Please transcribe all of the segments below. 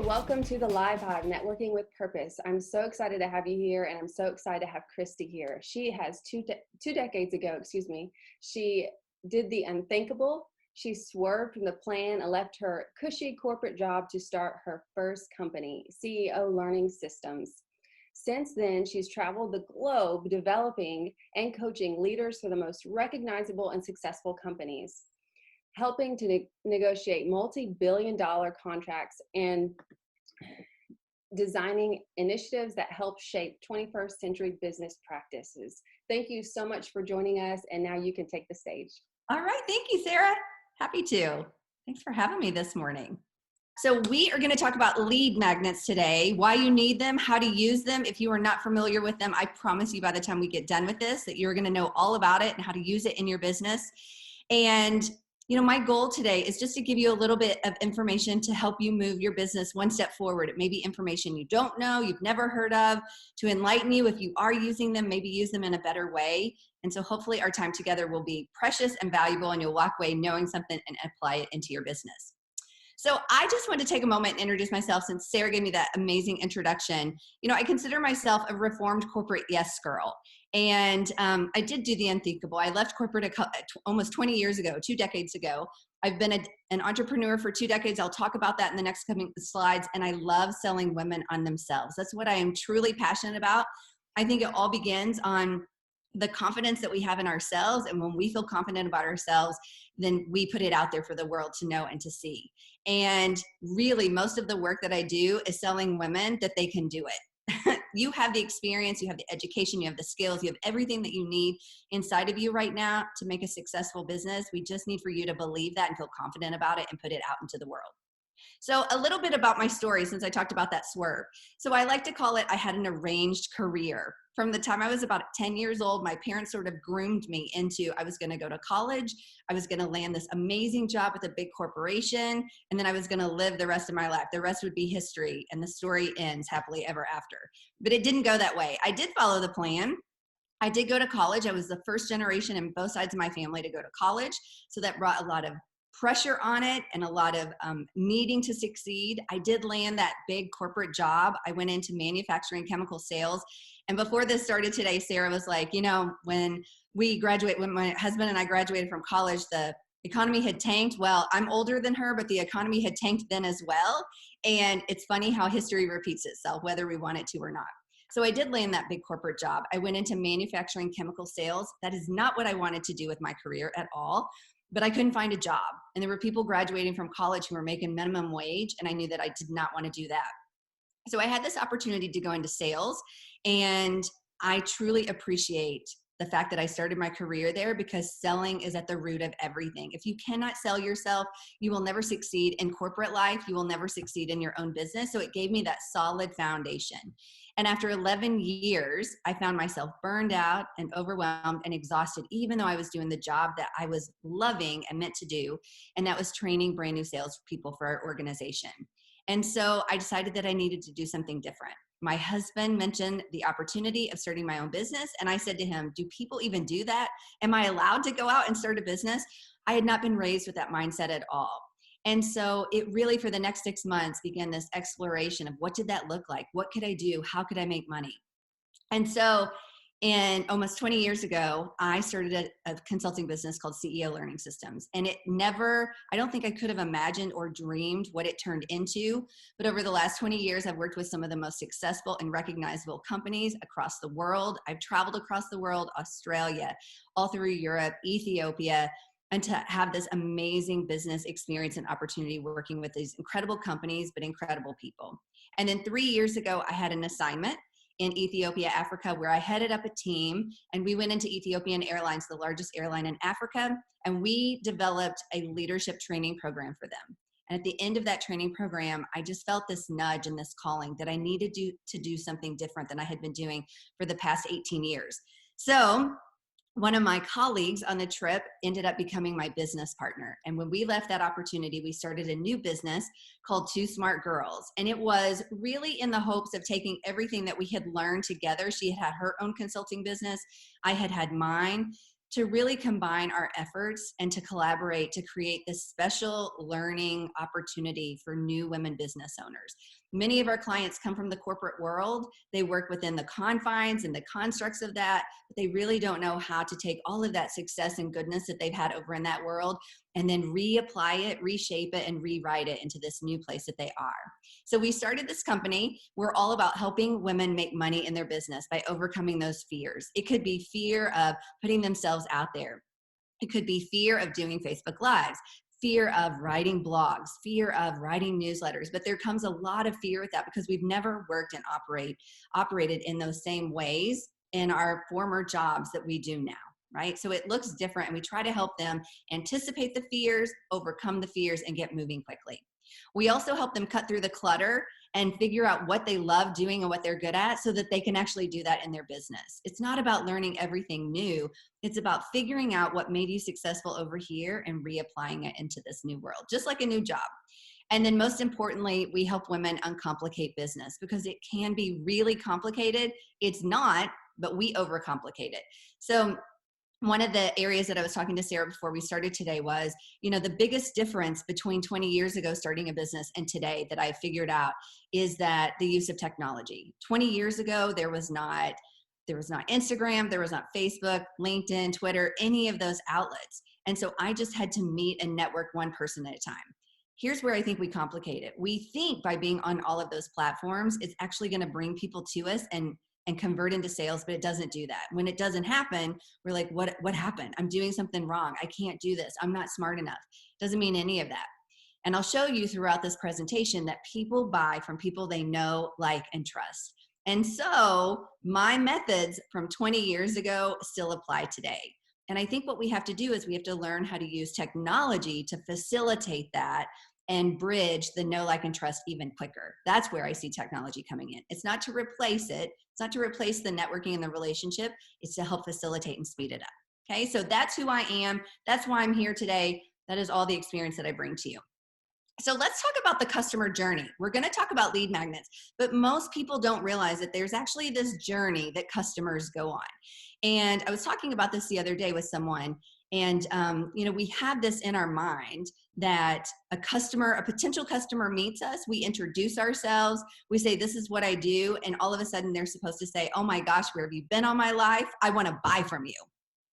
welcome to the Live Hive, Networking with Purpose. I'm so excited to have you here, and I'm so excited to have Christy here. She has two decades ago, she did the unthinkable. She swerved from the plan and left her cushy corporate job to start her first company, CEO Learning Systems. Since then, she's traveled the globe developing and coaching leaders for the most recognizable and successful companies, helping to negotiate multi-billion-dollar contracts and designing initiatives that help shape 21st century business practices. Thank you so much for joining us, and now you can take the stage. All right, thank you, Sarah. Happy to. Thanks for having me this morning. So we are going to talk about lead magnets today, why you need them, how to use them. If you are not familiar with them, I promise you by the time we get done with this that you're going to know all about it and how to use it in your business. And my goal today is just to give you a little bit of information to help you move your business one step forward. It may be information you don't know, you've never heard of, to enlighten you if you are using them, maybe use them in a better way. And so hopefully our time together will be precious and valuable, and you'll walk away knowing something and apply it into your business. So I just want to take a moment and introduce myself, since Sarah gave me that amazing introduction. I consider myself a reformed corporate yes girl. And I did do the unthinkable. I left corporate almost 20 years ago, 2 decades ago. I've been an entrepreneur for 2 decades. I'll talk about that in the next coming slides. And I love selling women on themselves. That's what I am truly passionate about. I think it all begins on the confidence that we have in ourselves. And when we feel confident about ourselves, then we put it out there for the world to know and to see. And really, most of the work that I do is selling women that they can do it. You have the experience, you have the education, you have the skills, you have everything that you need inside of you right now to make a successful business. We just need for you to believe that and feel confident about it and put it out into the world. So a little bit about my story, since I talked about that swerve. So I like to call it, I had an arranged career. From the time I was about 10 years old, my parents sort of groomed me into, I was going to go to college, I was going to land this amazing job with a big corporation, and then I was going to live the rest of my life. The rest would be history, and the story ends happily ever after. But it didn't go that way. I did follow the plan. I did go to college. I was the first generation in both sides of my family to go to college. So that brought a lot of pressure on it and a lot of needing to succeed. I did land that big corporate job. I went into manufacturing chemical sales. And before this started today, Sarah was like, when my husband and I graduated from college, the economy had tanked. Well, I'm older than her, but the economy had tanked then as well. And it's funny how history repeats itself, whether we want it to or not. So I did land that big corporate job. I went into manufacturing chemical sales. That is not what I wanted to do with my career at all. But I couldn't find a job. And there were people graduating from college who were making minimum wage, and I knew that I did not want to do that. So I had this opportunity to go into sales, and I truly appreciate the fact that I started my career there, because selling is at the root of everything. If you cannot sell yourself, you will never succeed in corporate life. You will never succeed in your own business. So it gave me that solid foundation. And after 11 years, I found myself burned out and overwhelmed and exhausted, even though I was doing the job that I was loving and meant to do. And that was training brand new sales people for our organization. And so I decided that I needed to do something different. My husband mentioned the opportunity of starting my own business. And I said to him, do people even do that? Am I allowed to go out and start a business? I had not been raised with that mindset at all. And so it really, for the next 6 months, began this exploration of what did that look like? What could I do? How could I make money? And so almost 20 years ago, I started a consulting business called CEO Learning Systems. And I don't think I could have imagined or dreamed what it turned into. But over the last 20 years, I've worked with some of the most successful and recognizable companies across the world. I've traveled across the world, Australia, all through Europe, Ethiopia, and to have this amazing business experience and opportunity working with these incredible companies, but incredible people. And then 3 years ago, I had an assignment in Ethiopia, Africa, where I headed up a team, and we went into Ethiopian Airlines, the largest airline in Africa, and we developed a leadership training program for them. And at the end of that training program, I just felt this nudge and this calling that I needed to do something different than I had been doing for the past 18 years. So one of my colleagues on the trip ended up becoming my business partner. And when we left that opportunity, we started a new business called Two Smart Girls. And it was really in the hopes of taking everything that we had learned together. She had her own consulting business. I had mine, to really combine our efforts and to collaborate to create this special learning opportunity for new women business owners. Many of our clients come from the corporate world. They work within the confines and the constructs of that, but they really don't know how to take all of that success and goodness that they've had over in that world and then reapply it, reshape it, and rewrite it into this new place that they are. So we started this company. We're all about helping women make money in their business by overcoming those fears. It could be fear of putting themselves out there. It could be fear of doing Facebook Lives, fear of writing blogs, fear of writing newsletters, but there comes a lot of fear with that because we've never worked and operated in those same ways in our former jobs that we do now, right? So it looks different, and we try to help them anticipate the fears, overcome the fears, and get moving quickly. We also help them cut through the clutter and figure out what they love doing and what they're good at so that they can actually do that in their business. It's not about learning everything new. It's about figuring out what made you successful over here and reapplying it into this new world, just like a new job. And then most importantly, we help women uncomplicate business because it can be really complicated. It's not, but we overcomplicate it. So one of the areas that I was talking to Sarah before we started today was, the biggest difference between 20 years ago starting a business and today that I figured out is that the use of technology. 20 years ago, there was not Instagram, there was not Facebook, LinkedIn, Twitter, any of those outlets. And so I just had to meet and network one person at a time. Here's where I think we complicate it. We think by being on all of those platforms, it's actually going to bring people to us and convert into sales, but it doesn't do that. When it doesn't happen, we're like, what happened? I'm doing something wrong. I can't do this. I'm not smart enough. Doesn't mean any of that. And I'll show you throughout this presentation that people buy from people they know, like, and trust. And so my methods from 20 years ago still apply today. And I think what we have to do is we have to learn how to use technology to facilitate that and bridge the know, like, and trust even quicker. That's where I see technology coming in. It's not to replace it. It's not to replace the networking and the relationship. It's to help facilitate and speed it up. Okay, so that's who I am. That's why I'm here today. That is all the experience that I bring to you. So let's talk about the customer journey. We're going to talk about lead magnets, but most people don't realize that there's actually this journey that customers go on. And I was talking about this the other day with someone, and we have this in our mind that a potential customer meets us, we introduce ourselves, we say, this is what I do, and all of a sudden they're supposed to say, oh my gosh, where have you been all my life? I want to buy from you.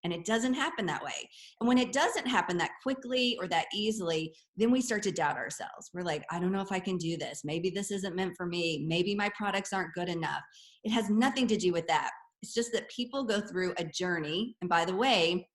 And it doesn't happen that way. And when it doesn't happen that quickly or that easily, then we start to doubt ourselves. We're like, I don't know if I can do this. Maybe this isn't meant for me. Maybe my products aren't good enough. It has nothing to do with that. It's just that people go through a journey. And by the way,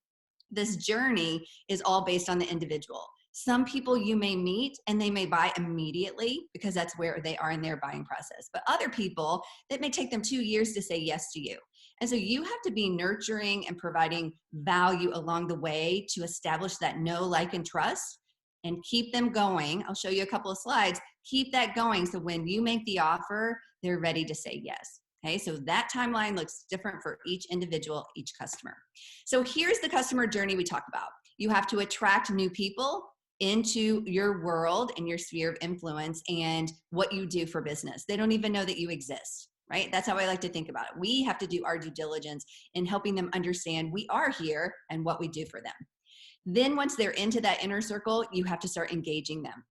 this journey is all based on the individual. Some people you may meet and they may buy immediately because that's where they are in their buying process. But other people, it may take them 2 years to say yes to you. And so you have to be nurturing and providing value along the way to establish that know, like, and trust, and keep them going. I'll show you a couple of slides. Keep that going so when you make the offer, they're ready to say yes. Okay, so that timeline looks different for each individual, each customer. So here's the customer journey we talk about. You have to attract new people into your world and your sphere of influence and what you do for business. They don't even know that you exist, right? That's how I like to think about it. We have to do our due diligence in helping them understand we are here and what we do for them. Then once they're into that inner circle, you have to start engaging them.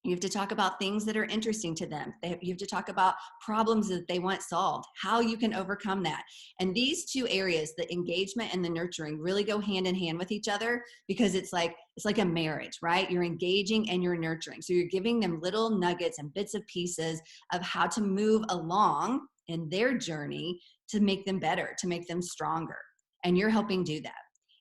You have to talk about things that are interesting to them. You have to talk about problems that they want solved, how you can overcome that. And these two areas, the engagement and the nurturing, really go hand in hand with each other because it's like a marriage, right? You're engaging and you're nurturing. So you're giving them little nuggets and bits of pieces of how to move along in their journey to make them better, to make them stronger. And you're helping do that.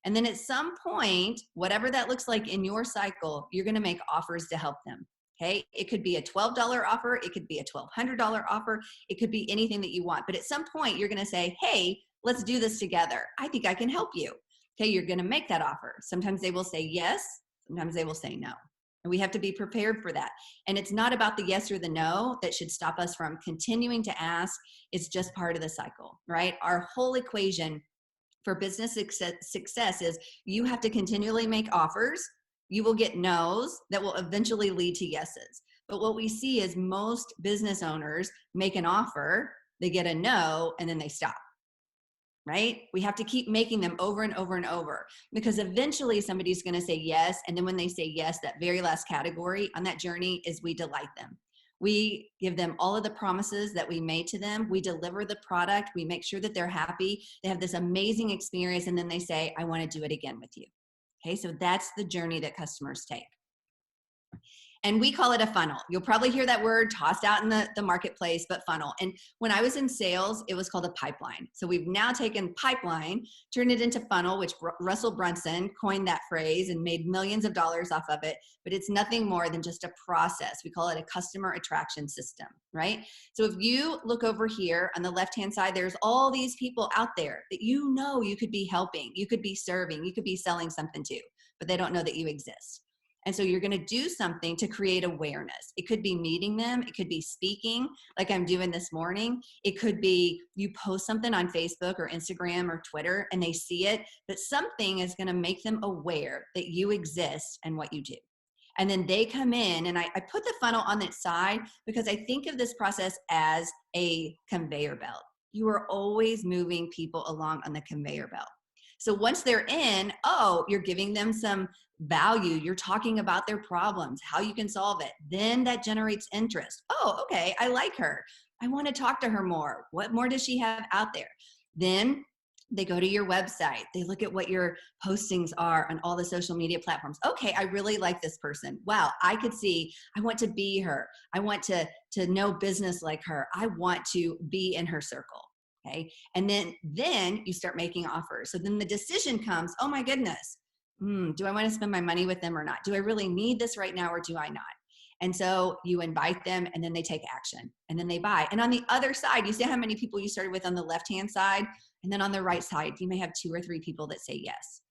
And then at some point, whatever that looks like in your cycle, you're going to make offers to help them. Okay, it could be a $12 offer, it could be a $1,200 offer, it could be anything that you want. But at some point, you're going to say, hey, let's do this together. I think I can help you. Okay, you're going to make that offer. Sometimes they will say yes, sometimes they will say no. And we have to be prepared for that. And it's not about the yes or the no that should stop us from continuing to ask. It's just part of the cycle, right? Our whole equation for business success is you have to continually make offers. You will get no's that will eventually lead to yeses. But what we see is most business owners make an offer, they get a no, and then they stop, right? We have to keep making them over and over and over, because eventually somebody's going to say yes. And then when they say yes, that very last category on that journey is we delight them. We give them all of the promises that we made to them. We deliver the product. We make sure that they're happy. They have this amazing experience. And then they say, I want to do it again with you. Okay, so that's the journey that customers take. And we call it a funnel. You'll probably hear that word tossed out in the marketplace, but funnel. And when I was in sales, it was called a pipeline. So we've now taken pipeline, turned it into funnel, which Russell Brunson coined that phrase and made millions of dollars off of it. But it's nothing more than just a process. We call it a customer attraction system, right? So if you look over here on the left-hand side, there's all these people out there that you know you could be helping, you could be serving, you could be selling something to, but they don't know that you exist. And so you're going to do something to create awareness. It could be meeting them. It could be speaking like I'm doing this morning. It could be you post something on Facebook or Instagram or Twitter and they see it, but something is going to make them aware that you exist and what you do. And then they come in, and I put the funnel on that side because I think of this process as a conveyor belt. You are always moving people along on the conveyor belt. So once they're in, oh, you're giving them some value. You're talking about their problems, how you can solve it. Then that generates interest. Oh, okay, I like her. I want to talk to her more. What more does she have out there? Then they go to your website. They look at what your postings are on all the social media platforms. Okay, I really like this person. Wow, I could see, I want to be her. I want to know business like her. I want to be in her circle. Okay. And then you start making offers. So then the decision comes, oh my goodness, do I want to spend my money with them or not? Do I really need this right now or do I not? And so you invite them and then they take action and then they buy. And on the other side, you see how many people you started with on the left-hand side, and then on the right side, you may have 2 or 3 people that say yes.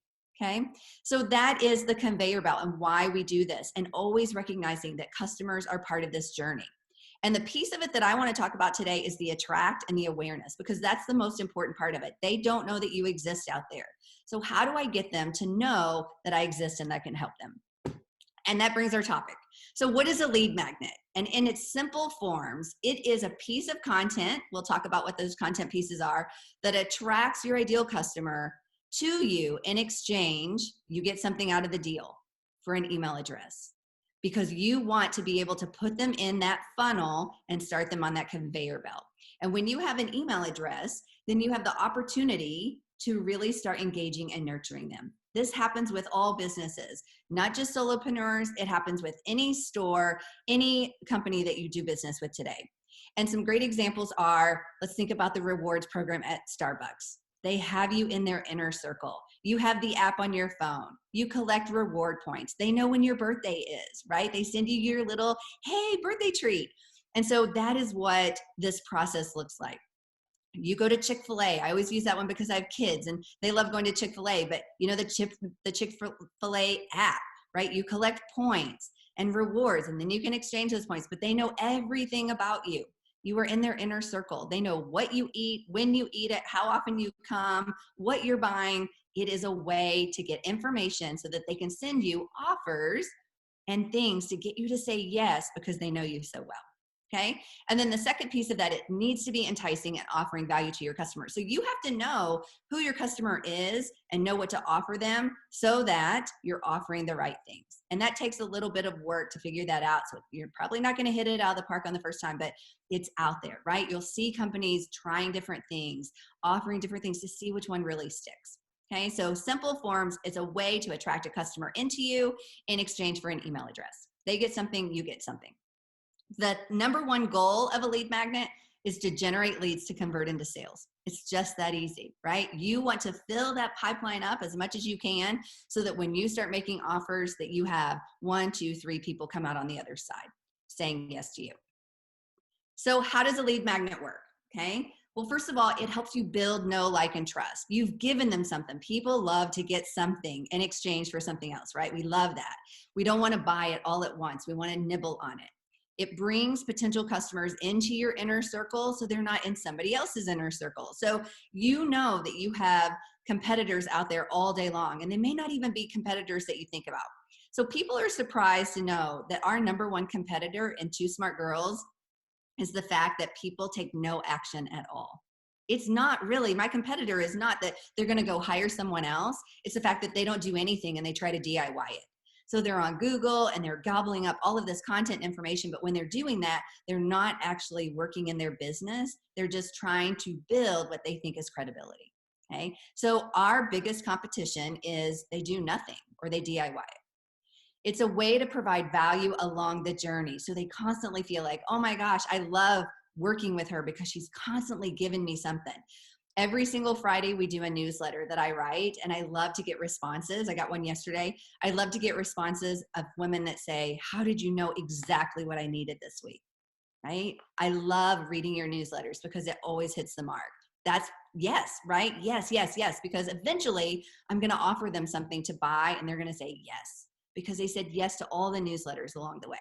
Okay. So that is the conveyor belt and why we do this, and always recognizing that customers are part of this journey. And the piece of it that I want to talk about today is the attract and the awareness, because that's the most important part of it. They don't know that you exist out there. So how do I get them to know that I exist and that I can help them? And that brings our topic. So what is a lead magnet? And in its simple forms, it is a piece of content, we'll talk about what those content pieces are, that attracts your ideal customer to you. In exchange, you get something out of the deal for an email address, because you want to be able to put them in that funnel and start them on that conveyor belt. And when you have an email address, then you have the opportunity to really start engaging and nurturing them. This happens with all businesses, not just solopreneurs. It happens with any store, any company that you do business with today. And some great examples are, let's think about the rewards program at Starbucks. They have you in their inner circle. You have the app on your phone. You collect reward points. They know when your birthday is, right? They send you your little, hey, birthday treat. And so that is what this process looks like. You go to Chick-fil-A. I always use that one because I have kids and they love going to Chick-fil-A, but you know, the Chick-fil-A app, right? You collect points and rewards, and then you can exchange those points, but they know everything about you. You are in their inner circle. They know what you eat, when you eat it, how often you come, what you're buying. It is a way to get information so that they can send you offers and things to get you to say yes because they know you so well. Okay. And then the second piece of that, it needs to be enticing and offering value to your customer. So you have to know who your customer is and know what to offer them so that you're offering the right things. And that takes a little bit of work to figure that out. So you're probably not going to hit it out of the park on the first time, but it's out there, right? You'll see companies trying different things, offering different things to see which one really sticks. Okay. So simple forms, it's a way to attract a customer into you in exchange for an email address. They get something, you get something. The number one goal of a lead magnet is to generate leads to convert into sales. It's just that easy, right? You want to fill that pipeline up as much as you can so that when you start making offers that you have 1, 2, 3 people come out on the other side saying yes to you. So how does a lead magnet work? Okay. Well, first of all, it helps you build, know, like, and trust. You've given them something. People love to get something in exchange for something else, right? We love that. We don't want to buy it all at once. We want to nibble on it. It brings potential customers into your inner circle so they're not in somebody else's inner circle. So you know that you have competitors out there all day long, and they may not even be competitors that you think about. So people are surprised to know that our number one competitor in Two Smart Girls is the fact that people take no action at all. It's not really, my competitor is not that they're going to go hire someone else. It's the fact that they don't do anything and they try to DIY it. So they're on Google and they're gobbling up all of this content information. But when they're doing that, they're not actually working in their business. They're just trying to build what they think is credibility. Okay. So our biggest competition is they do nothing or they DIY it. It's a way to provide value along the journey. So they constantly feel like, oh my gosh, I love working with her because she's constantly giving me something. Every single Friday, we do a newsletter that I write, and I love to get responses. I got one yesterday. I love to get responses of women that say, how did you know exactly what I needed this week? Right? I love reading your newsletters because it always hits the mark. That's yes, right? Yes, yes, yes. Because eventually I'm going to offer them something to buy, and they're going to say yes, because they said yes to all the newsletters along the way.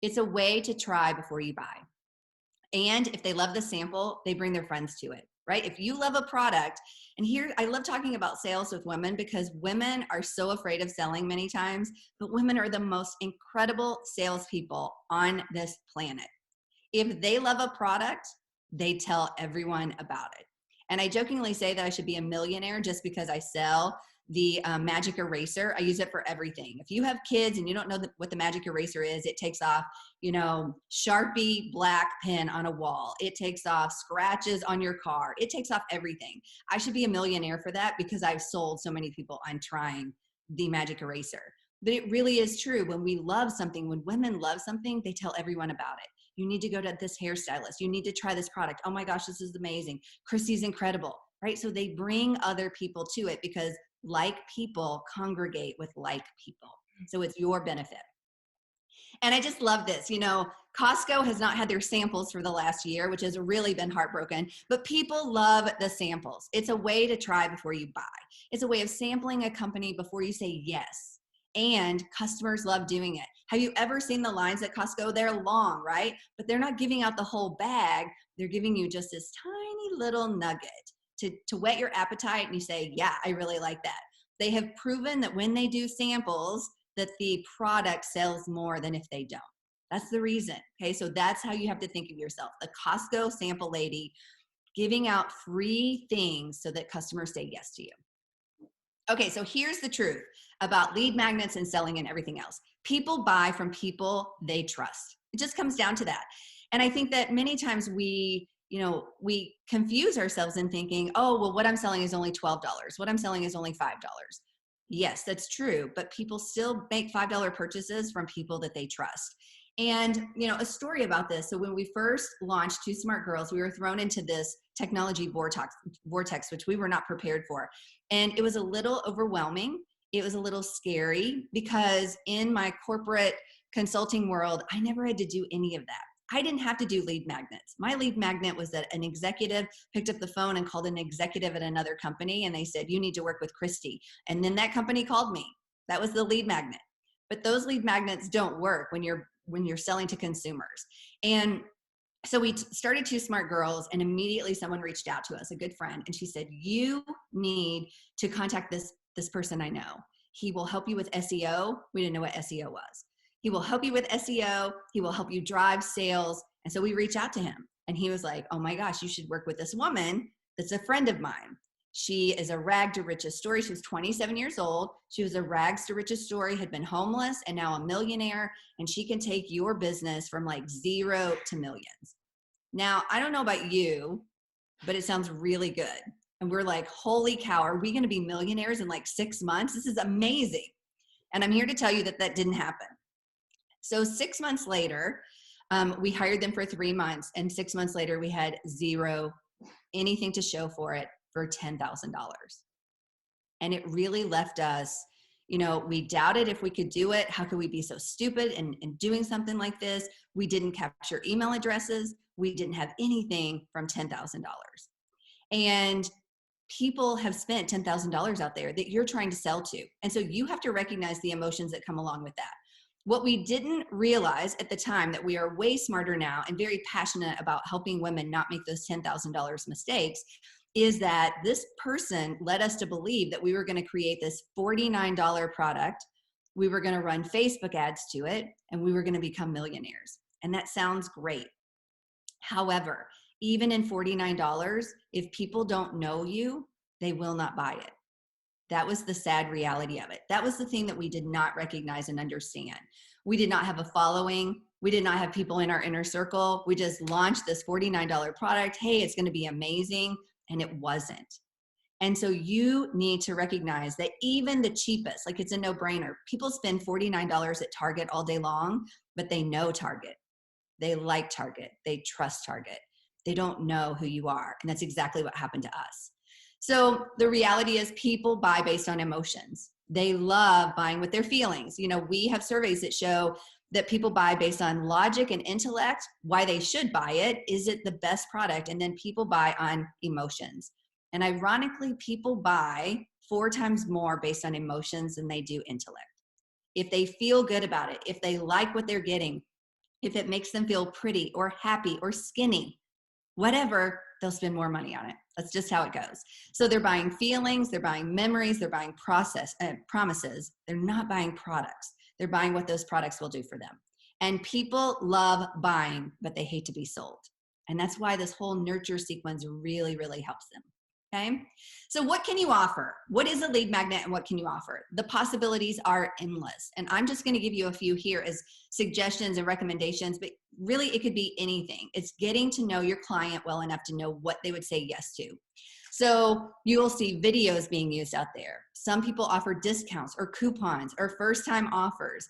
It's a way to try before you buy. And if they love the sample, they bring their friends to it, right? If you love a product, and here I love talking about sales with women because women are so afraid of selling many times, but women are the most incredible salespeople on this planet. If they love a product, they tell everyone about it. And I jokingly say that I should be a millionaire just because I sell the magic eraser. I use it for everything. If you have kids and you don't know what the magic eraser is, it takes off, Sharpie black pen on a wall. It takes off scratches on your car. It takes off everything. I should be a millionaire for that because I've sold so many people on trying the magic eraser. But it really is true. When we love something, when women love something, they tell everyone about it. You need to go to this hairstylist. You need to try this product. Oh my gosh, this is amazing. Christy's incredible, right? So they bring other people to it because like people congregate with like people. So it's your benefit. And I just love this. Costco has not had their samples for the last year, which has really been heartbroken, but people love the samples. It's a way to try before you buy. It's a way of sampling a company before you say yes. And customers love doing it. Have you ever seen the lines at Costco? They're long, right? But they're not giving out the whole bag. They're giving you just this tiny little nugget to whet your appetite, and you say, yeah, I really like that. They have proven that when they do samples, that the product sells more than if they don't. That's the reason. Okay, so that's how you have to think of yourself. The Costco sample lady giving out free things so that customers say yes to you. Okay, so here's the truth about lead magnets and selling and everything else. People buy from people they trust. It just comes down to that. And I think that many times we confuse ourselves in thinking, oh, well, what I'm selling is only $12. What I'm selling is only $5. Yes, that's true, but people still make $5 purchases from people that they trust. And, a story about this. So when we first launched Two Smart Girls, we were thrown into this technology vortex, which we were not prepared for. And it was a little overwhelming. It was a little scary because in my corporate consulting world, I never had to do any of that. I didn't have to do lead magnets. My lead magnet was that an executive picked up the phone and called an executive at another company, and they said, you need to work with Christy. And then that company called me. That was the lead magnet. But those lead magnets don't work when you're selling to consumers. And so we started Two Smart Girls, and immediately someone reached out to us, a good friend, and she said, you need to contact this person I know. He will help you with SEO. We didn't know what SEO was. He will help you with SEO. He will help you drive sales. And so we reached out to him, and he was like, oh my gosh, you should work with this woman that's a friend of mine. She is a rag to riches story. She was 27 years old. She was a rags to riches story, had been homeless and now a millionaire. And she can take your business from like 0 to millions. Now, I don't know about you, but it sounds really good. And we're like, holy cow, are we going to be millionaires in like 6 months? This is amazing. And I'm here to tell you that that didn't happen. So 6 months later, we hired them for 3 months. And 6 months later, we had zero, anything to show for it, for $10,000. And it really left us, we doubted if we could do it. How could we be so stupid in doing something like this? We didn't capture email addresses. We didn't have anything from $10,000. And people have spent $10,000 out there that you're trying to sell to. And so you have to recognize the emotions that come along with that. What we didn't realize at the time, that we are way smarter now and very passionate about helping women not make those $10,000 mistakes, is that this person led us to believe that we were going to create this $49 product. We were going to run Facebook ads to it, and we were going to become millionaires. And that sounds great. However, even in $49, if people don't know you, they will not buy it. That was the sad reality of it. That was the thing that we did not recognize and understand. We did not have a following. We did not have people in our inner circle. We just launched this $49 product. Hey, it's going to be amazing. And it wasn't. And so you need to recognize that even the cheapest, like it's a no-brainer. People spend $49 at Target all day long, but they know Target. They like Target. They trust Target. They don't know who you are. And that's exactly what happened to us. So the reality is people buy based on emotions. They love buying with their feelings. You know, we have surveys that show that people buy based on logic and intellect, why they should buy it. Is it the best product? And then people buy on emotions. And ironically, people buy 4 times more based on emotions than they do intellect. If they feel good about it, if they like what they're getting, if it makes them feel pretty or happy or skinny, whatever, they'll spend more money on it. That's just how it goes. So they're buying feelings, they're buying memories, they're buying promises. They're not buying products. They're buying what those products will do for them. And people love buying, but they hate to be sold. And that's why this whole nurture sequence really, really helps them. Okay. So what can you offer? What is a lead magnet and what can you offer? The possibilities are endless. And I'm just going to give you a few here as suggestions and recommendations, but really it could be anything. It's getting to know your client well enough to know what they would say yes to. So you will see videos being used out there. Some people offer discounts or coupons or first-time offers.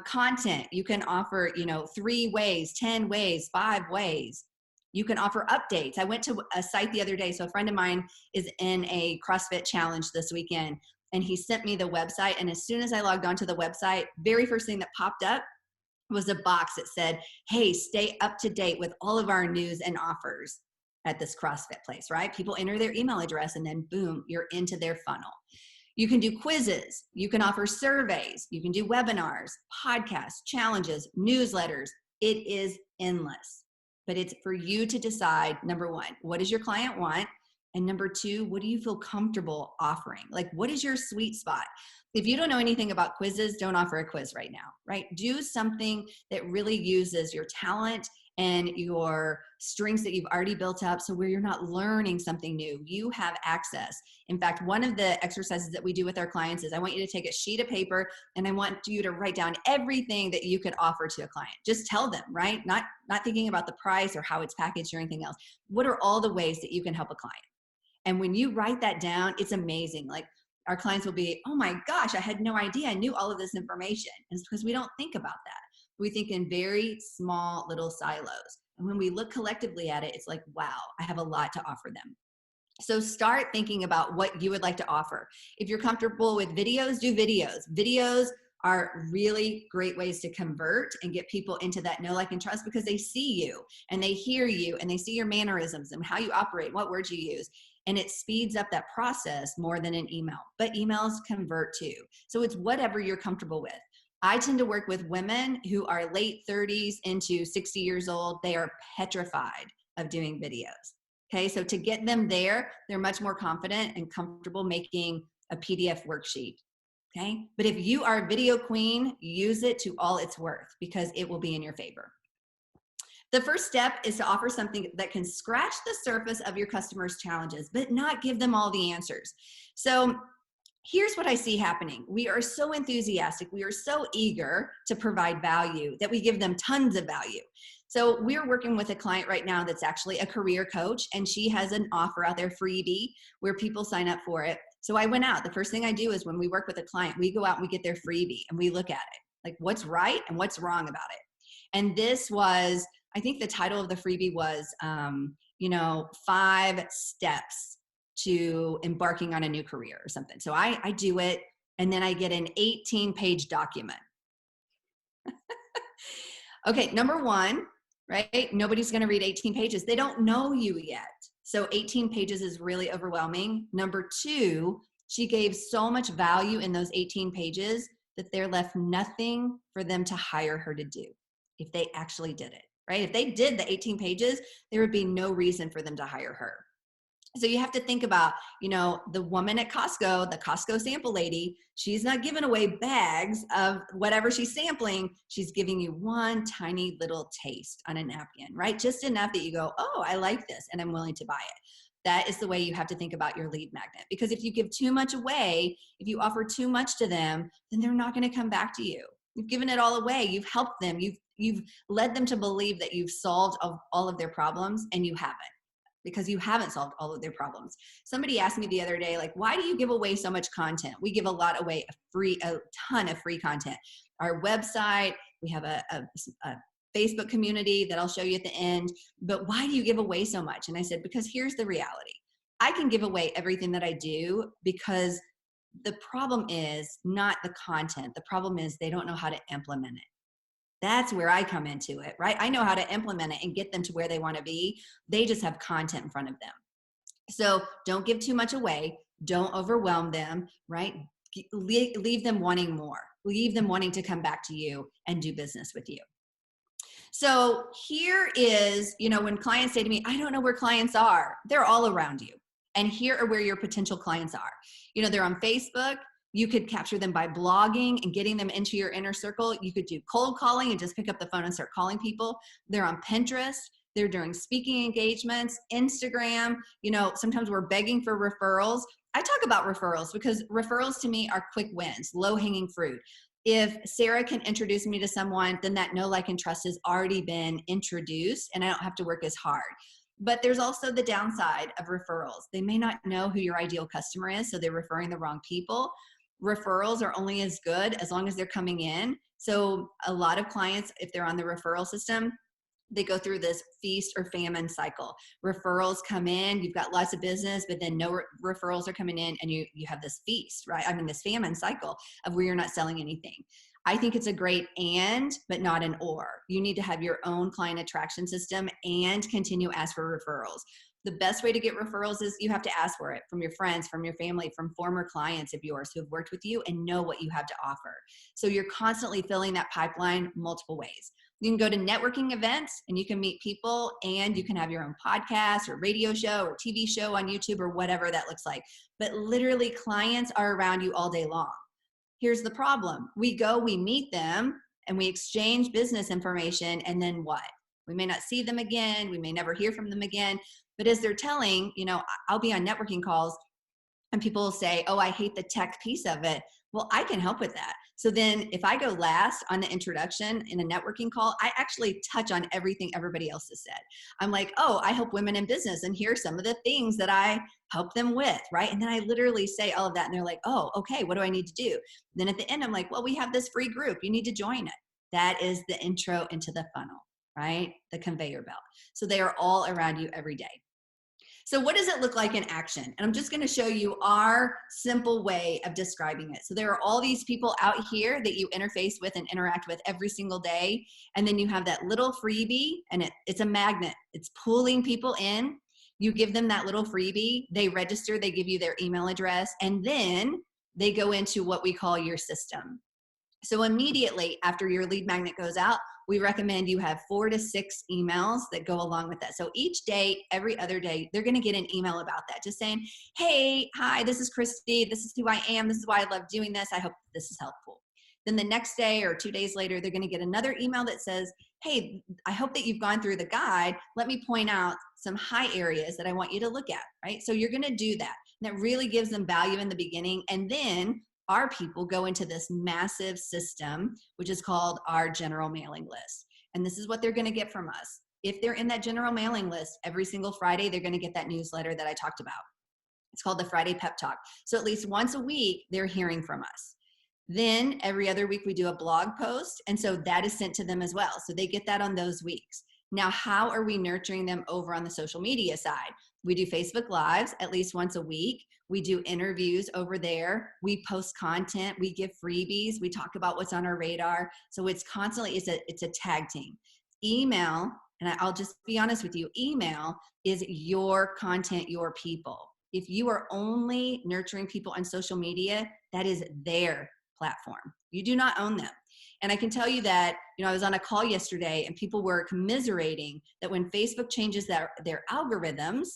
Content, you can offer, 3 ways, 10 ways, 5 ways. You can offer updates. I went to a site the other day. So a friend of mine is in a CrossFit challenge this weekend, and he sent me the website. And as soon as I logged onto the website, very first thing that popped up was a box that said, hey, stay up to date with all of our news and offers at this CrossFit place, right? People enter their email address and then boom, you're into their funnel. You can do quizzes. You can offer surveys. You can do webinars, podcasts, challenges, newsletters. It is endless. But it's for you to decide, number 1, what does your client want? And number 2, what do you feel comfortable offering? Like, what is your sweet spot? If you don't know anything about quizzes, don't offer a quiz right now, right? Do something that really uses your talent and your strengths that you've already built up, so where you're not learning something new, you have access. In fact, one of the exercises that we do with our clients is I want you to take a sheet of paper and I want you to write down everything that you could offer to a client. Just tell them, right? Not thinking about the price or how it's packaged or anything else. What are all the ways that you can help a client? And when you write that down, it's amazing. Like, our clients will be, oh my gosh, I had no idea I knew all of this information. And it's because we don't think about that. We think in very small little silos. And when we look collectively at it, it's like, wow, I have a lot to offer them. So start thinking about what you would like to offer. If you're comfortable with videos, do videos. Videos are really great ways to convert and get people into that know, like, and trust, because they see you and they hear you and they see your mannerisms and how you operate, what words you use. And it speeds up that process more than an email. But emails convert too. So it's whatever you're comfortable with. I tend to work with women who are late 30s into 60 years old. They are petrified of doing videos. Okay, so to get them there, they're much more confident and comfortable making a PDF worksheet. Okay, but if you are a video queen, use it to all it's worth because it will be in your favor. The first step is to offer something that can scratch the surface of your customers' challenges, but not give them all the answers. So here's what I see happening. We are so enthusiastic. We are so eager to provide value that we give them tons of value. So we're working with a client right now that's actually a career coach, and she has an offer out there, freebie, where people sign up for it. So I went out. The first thing I do is when we work with a client, we go out and we get their freebie and we look at it, like what's right and what's wrong about it. And this was, I think the title of the freebie was, 5 steps to embarking on a new career or something. So I do it, and then I get an 18-page document. Okay, number 1, right? Nobody's going to read 18 pages. They don't know you yet. So 18 pages is really overwhelming. Number 2, she gave so much value in those 18 pages that there left nothing for them to hire her to do if they actually did it, right? If they did the 18 pages, there would be no reason for them to hire her. So you have to think about, the woman at Costco, the Costco sample lady, she's not giving away bags of whatever she's sampling. She's giving you one tiny little taste on a napkin, right? Just enough that you go, oh, I like this and I'm willing to buy it. That is the way you have to think about your lead magnet. Because if you give too much away, if you offer too much to them, then they're not going to come back to you. You've given it all away. You've helped them. You've led them to believe that you've solved all of their problems, and you haven't, because you haven't solved all of their problems. Somebody asked me the other day, like, why do you give away so much content? We give a lot away, a ton of free content. Our website, we have a Facebook community that I'll show you at the end, but why do you give away so much? And I said, because here's the reality. I can give away everything that I do, because the problem is not the content. The problem is they don't know how to implement it. That's where I come into it, right? I know how to implement it and get them to where they want to be. They just have content in front of them. So don't give too much away. Don't overwhelm them, right? Leave them wanting more. Leave them wanting to come back to you and do business with you. So here is, when clients say to me, I don't know where clients are, they're all around you. And here are where your potential clients are. They're on Facebook. You could capture them by blogging and getting them into your inner circle. You could do cold calling and just pick up the phone and start calling people. They're on Pinterest. They're doing speaking engagements, Instagram. Sometimes we're begging for referrals. I talk about referrals because referrals to me are quick wins, low-hanging fruit. If Sarah can introduce me to someone, then that know, like, and trust has already been introduced, and I don't have to work as hard. But there's also the downside of referrals. They may not know who your ideal customer is, so they're referring the wrong people. Referrals are only as good as long as they're coming in. So a lot of clients, if they're on the referral system, they go through this feast or famine cycle. Referrals come in, you've got lots of business, but then no referrals are coming in, and you have this feast, right? This famine cycle of where you're not selling anything. I think it's a great and, but not an or. You need to have your own client attraction system and continue to ask for referrals. The best way to get referrals is you have to ask for it from your friends, from your family, from former clients of yours who have worked with you and know what you have to offer. So you're constantly filling that pipeline multiple ways. You can go to networking events and you can meet people, and you can have your own podcast or radio show or TV show on YouTube or whatever that looks like. But literally, clients are around you all day long. Here's the problem. We meet them, and we exchange business information, and then what? We may not see them again. We may never hear from them again. But as they're telling, I'll be on networking calls and people will say, oh, I hate the tech piece of it. Well, I can help with that. So then if I go last on the introduction in a networking call, I actually touch on everything everybody else has said. I'm like, oh, I help women in business, and here's some of the things that I help them with, right? And then I literally say all of that, and they're like, oh, okay, what do I need to do? Then at the end, I'm like, well, we have this free group. You need to join it. That is the intro into the funnel, right? The conveyor belt. So they are all around you every day. So what does it look like in action? And I'm just going to show you our simple way of describing it. So there are all these people out here that you interface with and interact with every single day. And then you have that little freebie, and it's a magnet. It's pulling people in. You give them that little freebie. They register. They give you their email address. And then they go into what we call your system. So immediately after your lead magnet goes out, we recommend you have 4 to 6 emails that go along with that. So each day, every other day, they're going to get an email about that, just saying, hey, hi, this is Christy. This is who I am. This is why I love doing this. I hope this is helpful. Then the next day or 2 days later, they're going to get another email that says, hey, I hope that you've gone through the guide. Let me point out some high areas that I want you to look at, right? So you're going to do that. And that really gives them value in the beginning. And then our people go into this massive system, which is called our general mailing list. And this is what they're going to get from us. If they're in that general mailing list, every single Friday, they're going to get that newsletter that I talked about. It's called the Friday Pep Talk. So at least once a week, they're hearing from us. Then every other week, we do a blog post. And so that is sent to them as well. So they get that on those weeks. Now, how are we nurturing them over on the social media side? We do Facebook Lives at least once a week. We do interviews over there. We post content. We give freebies. We talk about what's on our radar. So it's constantly, it's a tag team. Email, and I'll just be honest with you, email is your content, your people. If you are only nurturing people on social media, that is their platform. You do not own them. And I can tell you that, I was on a call yesterday and people were commiserating that when Facebook changes their algorithms,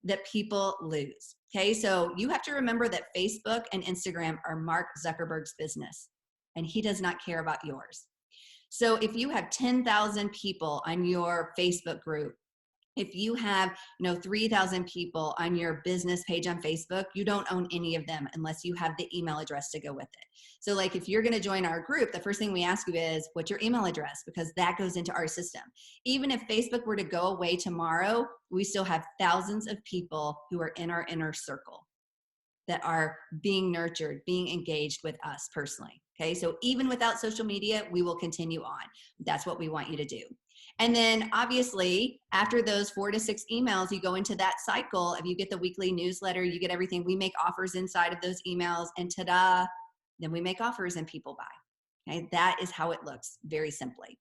that people lose. Okay, so you have to remember that Facebook and Instagram are Mark Zuckerberg's business, and he does not care about yours. So if you have 10,000 people on your Facebook group, if you have 3,000 people on your business page on Facebook, you don't own any of them unless you have the email address to go with it. So like if you're going to join our group, the first thing we ask you is, what's your email address? Because that goes into our system. Even if Facebook were to go away tomorrow, we still have thousands of people who are in our inner circle that are being nurtured, being engaged with us personally. Okay, so even without social media, we will continue on. That's what we want you to do. And then obviously, after those 4 to 6 emails, you go into that cycle of you get the weekly newsletter, you get everything. We make offers inside of those emails, and ta-da, then we make offers and people buy. Okay, that is how it looks, very simply.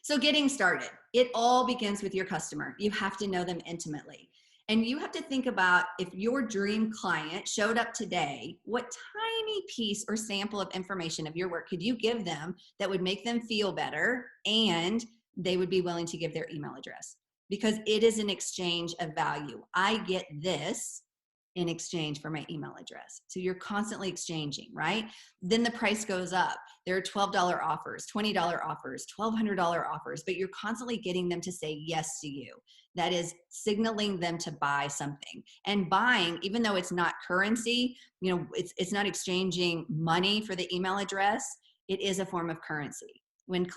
So getting started, it all begins with your customer. You have to know them intimately. And you have to think about, if your dream client showed up today, what tiny piece or sample of information of your work could you give them that would make them feel better and they would be willing to give their email address? Because it is an exchange of value. I get this in exchange for my email address. So you're constantly exchanging, right? Then the price goes up. There are $12 offers, $20 offers, $1,200 offers, but you're constantly getting them to say yes to you. That is signaling them to buy something. And buying, even though it's not currency, it's not exchanging money for the email address, it is a form of currency. When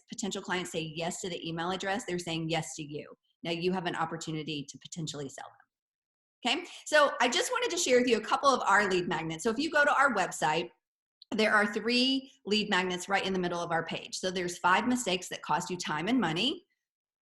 potential clients say yes to the email address, they're saying yes to you. Now you have an opportunity to potentially sell them. Okay, so I just wanted to share with you a couple of our lead magnets. So if you go to our website, there are 3 lead magnets right in the middle of our page. So there's 5 mistakes that cost you time and money.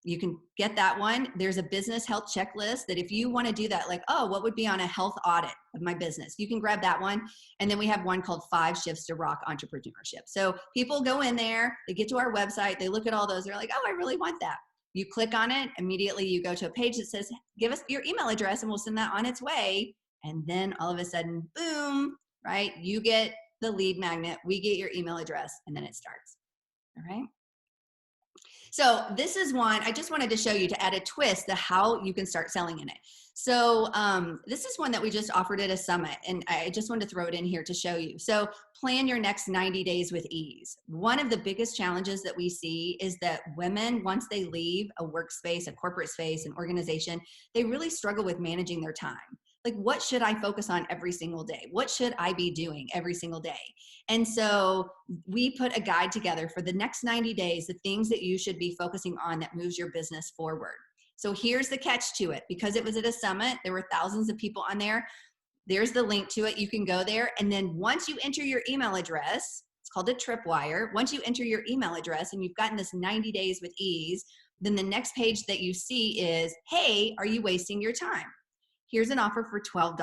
You can get that one. There's a business health checklist that if you want to do that, like, oh, what would be on a health audit of my business? You can grab that one. And then we have one called 5 Shifts to Rock Entrepreneurship. So people go in there, they get to our website, they look at all those, they're like, oh, I really want that. You click on it, immediately you go to a page that says, give us your email address and we'll send that on its way. And then all of a sudden, boom, right? You get the lead magnet, we get your email address, and then it starts. All right. So this is one, I just wanted to show you to add a twist to how you can start selling in it. So this is one that we just offered at a summit, and I just wanted to throw it in here to show you. So plan your next 90 days with ease. One of the biggest challenges that we see is that women, once they leave a workspace, a corporate space, an organization, they really struggle with managing their time. Like, what should I focus on every single day? What should I be doing every single day? And so we put a guide together for the next 90 days, the things that you should be focusing on that moves your business forward. So here's the catch to it. Because it was at a summit, there were thousands of people on there. There's the link to it. You can go there. And then once you enter your email address, it's called a tripwire. Once you enter your email address and you've gotten this 90 days with ease, then the next page that you see is, hey, are you wasting your time? Here's an offer for $12.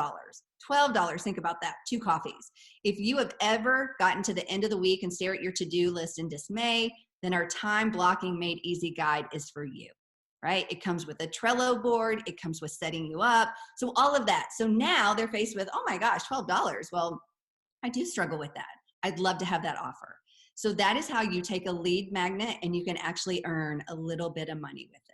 $12, think about that, 2 coffees. If you have ever gotten to the end of the week and stare at your to-do list in dismay, then our time blocking made easy guide is for you, right? It comes with a Trello board, it comes with setting you up, so all of that. So now they're faced with, oh my gosh, $12. Well, I do struggle with that. I'd love to have that offer. So that is how you take a lead magnet and you can actually earn a little bit of money with it.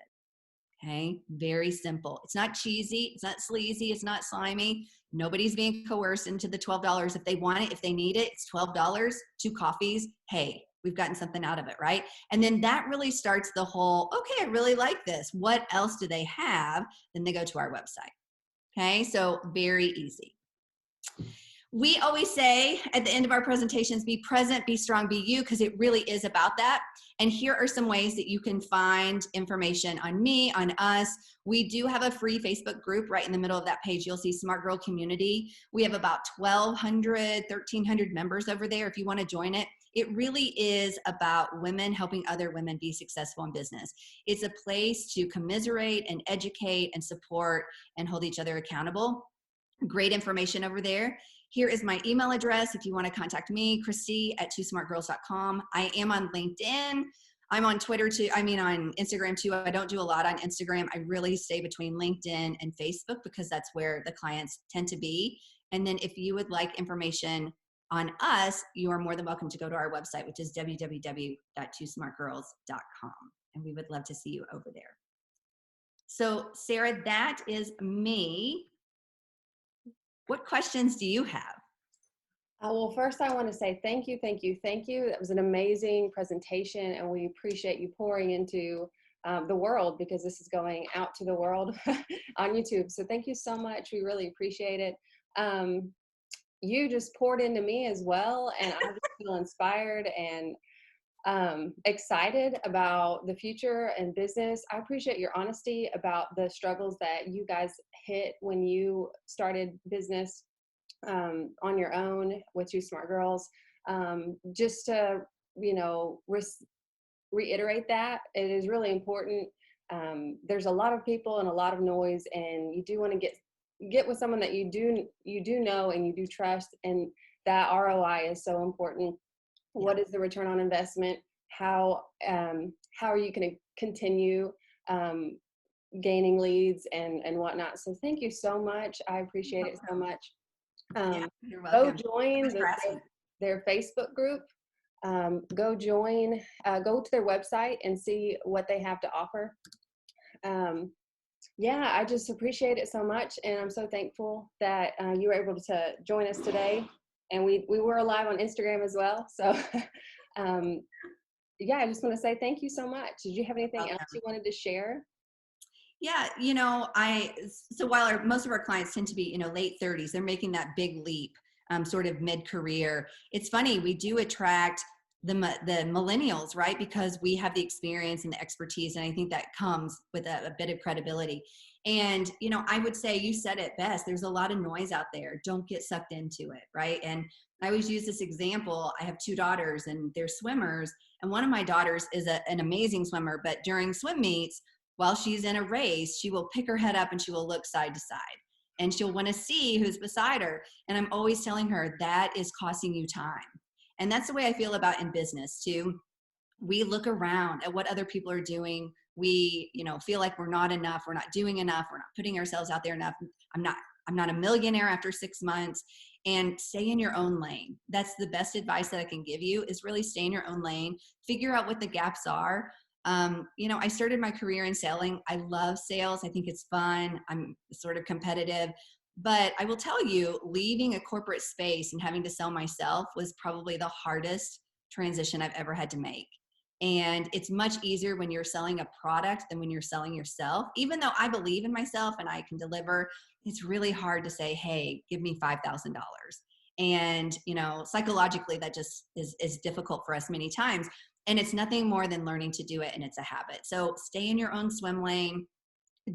Okay, very simple. It's not cheesy, it's not sleazy, it's not slimy. Nobody's being coerced into the $12. If they want it, if they need it, it's $12, 2 coffees. Hey, we've gotten something out of it, right? And then that really starts the whole, okay, I really like this. What else do they have? Then they go to our website. Okay, so very easy. We always say at the end of our presentations, be present, be strong, be you, because it really is about that. And here are some ways that you can find information on me, on us. We do have a free Facebook group right in the middle of that page. You'll see Smart Girl Community. We have about 1,200, 1,300 members over there if you want to join it. It really is about women helping other women be successful in business. It's a place to commiserate and educate and support and hold each other accountable. Great information over there. Here is my email address if you want to contact me, Christy@twosmartgirls.com. I am on LinkedIn. I'm on Twitter too. On Instagram too. I don't do a lot on Instagram. I really stay between LinkedIn and Facebook because that's where the clients tend to be. And then if you would like information on us, you are more than welcome to go to our website, which is www.twosmartgirls.com. And we would love to see you over there. So Sarah, that is me. What questions do you have? Well, first I want to say thank you, thank you, thank you. That was an amazing presentation, and we appreciate you pouring into the world, because this is going out to the world on YouTube. So thank you so much. We really appreciate it. You just poured into me as well, and I just feel inspired and excited about the future and business. I appreciate your honesty about the struggles that you guys hit when you started business on your own with two smart girls. Just to, reiterate that it is really important. There's a lot of people and a lot of noise, and you do want to get with someone that you do know and you do trust, and that ROI is so important. Yeah. What is the return on investment? How are you going to continue gaining leads and whatnot? So thank you so much. I appreciate it so much. You're Go welcome. join their Facebook group. Go join, go to their website and see what they have to offer. Yeah, I just appreciate it so much, and I'm so thankful that you were able to join us today. And we were live on Instagram as well. So yeah, I just want to say thank you so much. Did you have anything else you wanted to share? Yeah, so while most of our clients tend to be, late 30s, they're making that big leap, sort of mid-career. It's funny, we do attract the millennials, right? Because we have the experience and the expertise, and I think that comes with a bit of credibility. And, I would say, you said it best, there's a lot of noise out there. Don't get sucked into it, right? And I always use this example. I have two daughters, and they're swimmers, and one of my daughters is an amazing swimmer, but during swim meets, while she's in a race, she will pick her head up and she will look side to side, and she'll want to see who's beside her. And I'm always telling her that is costing you time. And that's the way I feel about in business too. We look around at what other people are doing. We, feel like we're not enough. We're not doing enough. We're not putting ourselves out there enough. I'm not a millionaire after 6 months. And stay in your own lane. That's the best advice that I can give you, is really stay in your own lane. Figure out what the gaps are. I started my career in selling. I love sales. I think it's fun. I'm sort of competitive, but I will tell you, leaving a corporate space and having to sell myself was probably the hardest transition I've ever had to make. And it's much easier when you're selling a product than when you're selling yourself. Even though I believe in myself and I can deliver, it's really hard to say, hey, give me $5,000. And, psychologically, that just is difficult for us many times. And it's nothing more than learning to do it, and it's a habit. So stay in your own swim lane.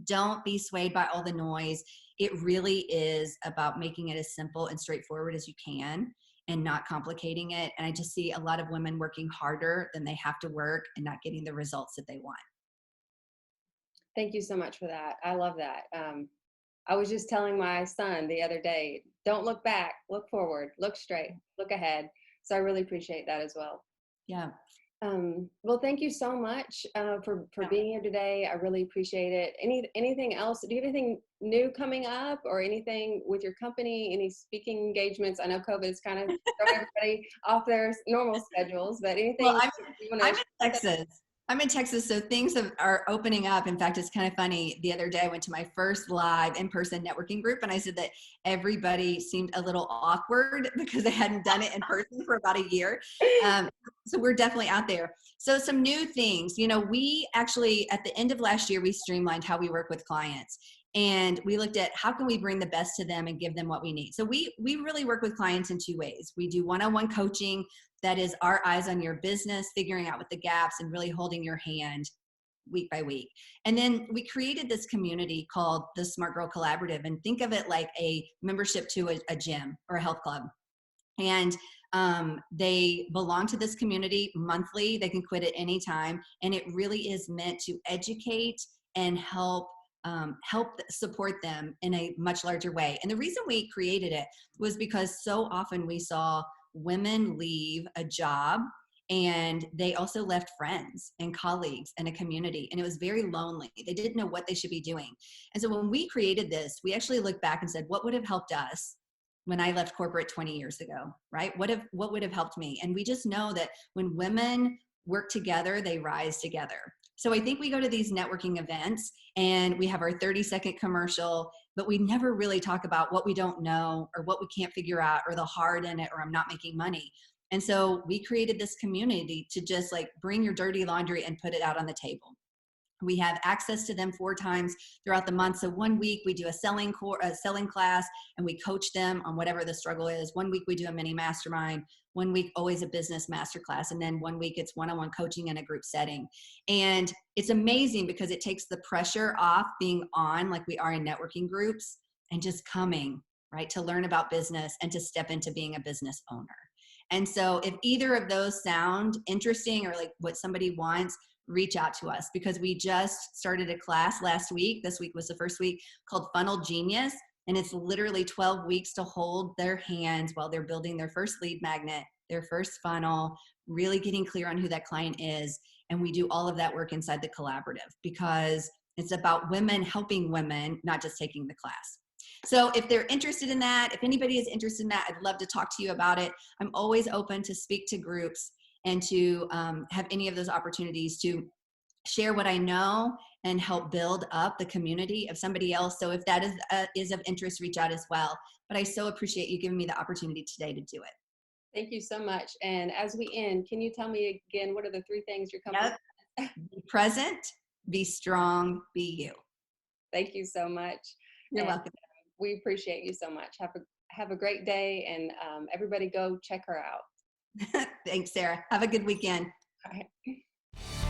Don't be swayed by all the noise. It really is about making it as simple and straightforward as you can and not complicating it. And I just see a lot of women working harder than they have to work and not getting the results that they want. Thank you so much for that. I love that. I was just telling my son the other day, don't look back, look forward, look straight, look ahead. So I really appreciate that as well. Yeah. Well, thank you so much for being here today. I really appreciate it. Anything else? Do you have anything new coming up, or anything with your company? Any speaking engagements? I know COVID is kind of throwing everybody off their normal schedules, but anything? Well, I'm in Texas. I'm in Texas, so things are opening up. In fact, it's kind of funny. The other day, I went to my first live in-person networking group, and I said that everybody seemed a little awkward because they hadn't done it in person for about a year. So we're definitely out there. So some new things. We actually, at the end of last year, we streamlined how we work with clients. And we looked at how can we bring the best to them and give them what we need. So we really work with clients in two ways. We do one-on-one coaching. That is our eyes on your business, figuring out what the gaps and really holding your hand week by week. And then we created this community called the Smart Girl Collaborative, and think of it like a membership to a gym or a health club. And they belong to this community monthly. They can quit at any time. And it really is meant to educate and help support them in a much larger way. And the reason we created it was because so often we saw women leave a job, and they also left friends and colleagues and a community, and it was very lonely. They didn't know what they should be doing. And so when we created this, we actually looked back and said, what would have helped us when I left corporate 20 years ago, right? What would have helped me? And we just know that when women work together, they rise together. So I think we go to these networking events and we have our 30-second commercial, but we never really talk about what we don't know or what we can't figure out or the hard in it or I'm not making money. And so we created this community to just like bring your dirty laundry and put it out on the table. We have access to them 4 times throughout the month. So one week we do a selling class and we coach them on whatever the struggle is. One week we do a mini mastermind. One week always a business masterclass. And then one week it's one-on-one coaching in a group setting. And it's amazing because it takes the pressure off being on like we are in networking groups and just coming, right, to learn about business and to step into being a business owner. And so if either of those sound interesting or like what somebody wants, reach out to us because we just started a class last week. This week was the first week called Funnel Genius. And it's literally 12 weeks to hold their hands while they're building their first lead magnet, their first funnel, really getting clear on who that client is. And we do all of that work inside the collaborative because it's about women helping women, not just taking the class. So if they're interested in that, if anybody is interested in that, I'd love to talk to you about it. I'm always open to speak to groups and to have any of those opportunities to share what I know and help build up the community of somebody else. So if that is of interest, reach out as well. But I so appreciate you giving me the opportunity today to do it. Thank you so much. And as we end, can you tell me again, what are the 3 things you're coming? Yep. Be present, be strong, be you. Thank you so much. You're welcome. We appreciate you so much. Have a great day, and everybody go check her out. Thanks, Sarah. Have a good weekend. All right.